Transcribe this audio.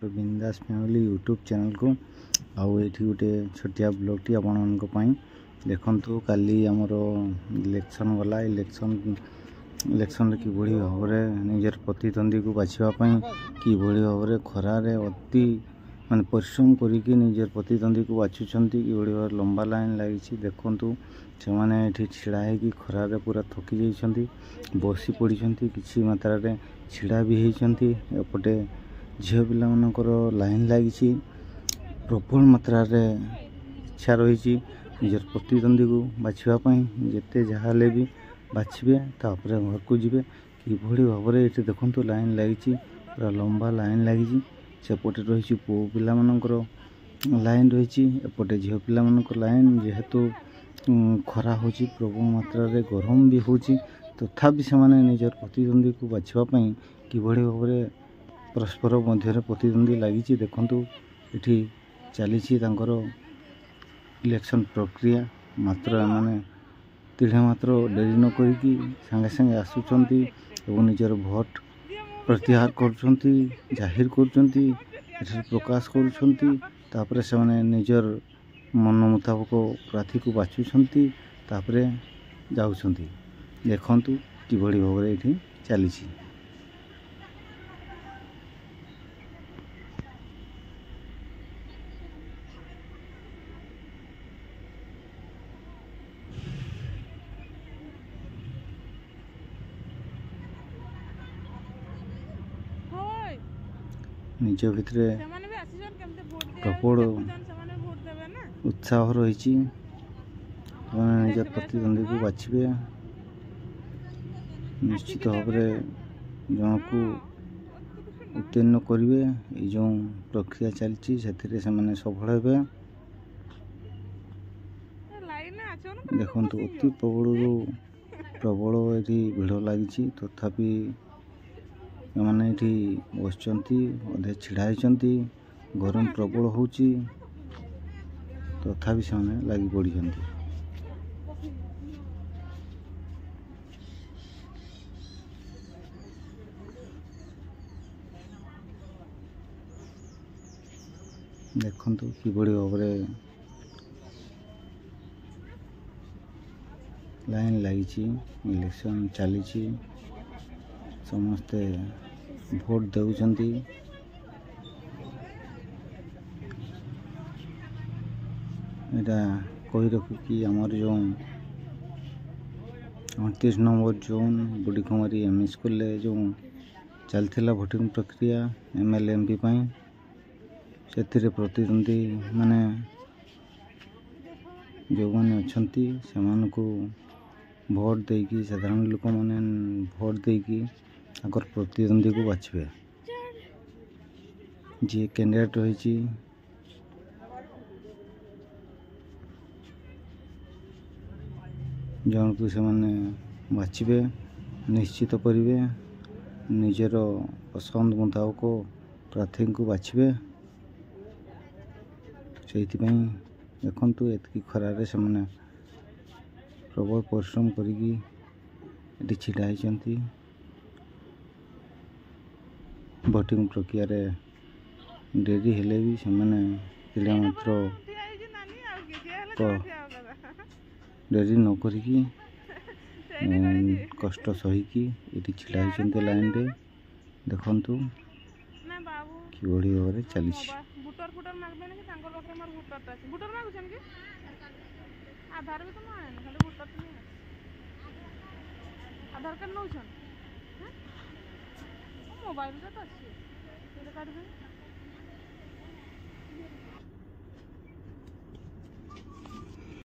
बिंदास family YouTube channel को आउ ये गोटे छोटिया ब्लॉगटी आपण देखु काली आमर इलेक्शन गला इलेक्शन कि भाव में निजर प्रतिद्वंदी को बाछापी कि भाव में खरारे अति माने परिश्रम करिकी निजर प्रतिद्वंदी को बाछुंट कि भाव लंबा लाइन लगी देखु से मैंने छिड़ा है खरारे पूरा थकी जाइंट बसी पड़ी किसी मात्रा छिड़ा भी होती एपटे झील पिला मानकर लाइन लगी प्रबल मात्रा इच्छा रही निजर प्रतिद्वंदी को बाछापी जिते जहाँ भी बाछे तापर घर को जी कि भाव में ये देखु लाइन लगी पूरा लंबा लाइन लगी सेपटे रही पु पिला लाइन रही एपटे झील पिला लाइन जेहेतु खरा हो प्रबल मात्रा गरम भी हो तथापि से निजर प्रतिद्वंदी को बाछापी कि भाव में परस्पर मध्य प्रतिद्वंदी लगी देखु ये चली इलेक्शन प्रक्रिया मात्र माने तिढ़े मात्र डेरी न करी सांगे सांगे आसुंच निजर भोट प्रत्याहार कर प्रकाश कर निजर मन मुताबक प्रार्थी को बाछुंट तापर जाऊँ देखु कि भाव में ये चली निज भितर प्रबल उत्साह रही निज प्रतिद्वंदी को बाछे निश्चित भाव जन को उत्तीर्ण करेंगे ये जो प्रक्रिया चलती से सफल हे देखु अति प्रबल ये भिड़ लगी तथापि मैंने ये बस अधे छिड़ा होती गरम प्रबल हो तथापि से लगी पड़ी देखु कि भाव में लाइन लगी इलेक्शन चली समस्ते भोट देउछंती एटा कही रखी आमर जो 38 नंबर जोन बुढ़ीकुमारी एम स्कूल जो चलता भोटिंग प्रक्रिया MLA MP से प्रतिद्वंदी माने जो मैंने अच्छा से भोट देकी साधारण लोक मैंने भोट देकी आकर प्रतिद्वंदी को बाछे जी कैंडिडेट रही जन को से बाछे निश्चित करेंगे निजर पसंद मुताबक प्रार्थी को बाछे से देखु एति खरारे से प्रबल परिश्रम करी छिड़ा होती भोटिंग प्रक्रिया डेरी हेले भी से मात्र डेरी न करी कष्ट सहीकि ये छिड़ा होती लाइन रे देखु कि बड़ी भाव में चली आधार भी तो खाली वोटर आधार कार्ड नौ मोबाइल तो अच्छी